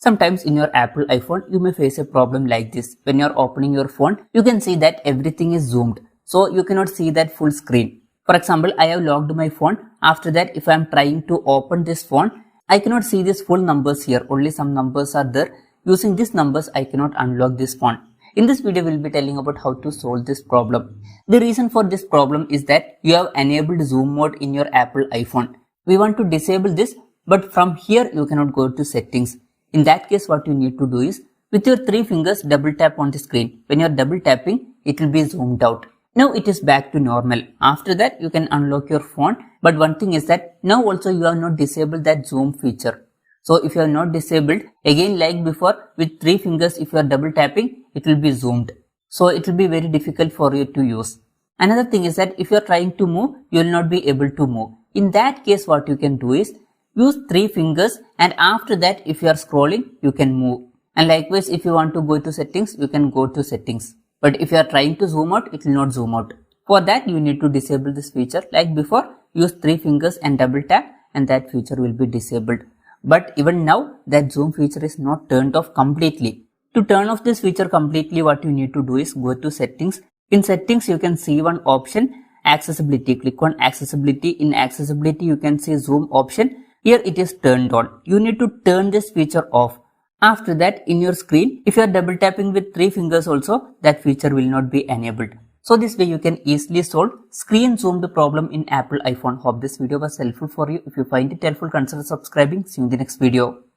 Sometimes in your Apple iPhone, you may face a problem like this. When you're opening your phone, you can see that everything is zoomed. So you cannot see that full screen. For example, I have locked my phone. After that, if I'm trying to open this phone, I cannot see these full numbers here. Only some numbers are there. Using these numbers, I cannot unlock this phone. In this video, we'll be telling about how to solve this problem. The reason for this problem is that you have enabled zoom mode in your Apple iPhone. We want to disable this, but from here you cannot go to settings. In that case, what you need to do is, with your 3 fingers, double tap on the screen. When you are double tapping, it will be zoomed out. Now it is back to normal. After that, you can unlock your phone. But one thing is that now also you have not disabled that zoom feature. So if you are not disabled, again like before, with 3 fingers, if you are double tapping, it will be zoomed. So it will be very difficult for you to use. Another thing is that if you are trying to move, you will not be able to move. In that case, what you can do is, use 3 fingers, and after that if you are scrolling, you can move. And likewise, if you want to go to settings, you can go to settings. But if you are trying to zoom out, it will not zoom out. For that, you need to disable this feature. Like before, use 3 fingers and double tap, and that feature will be disabled. But even now, that zoom feature is not turned off completely. To turn off this feature completely, what you need to do is go to settings. In settings, you can see one option, accessibility. Click on accessibility. In accessibility, you can see zoom option. Here it is turned on. You need to turn this feature off. After that, in your screen, if you are double tapping with 3 fingers also, that feature will not be enabled. So this way you can easily solve screen zoomed problem in Apple iPhone. Hope this video was helpful for you. If you find it helpful, consider subscribing. See you in the next video.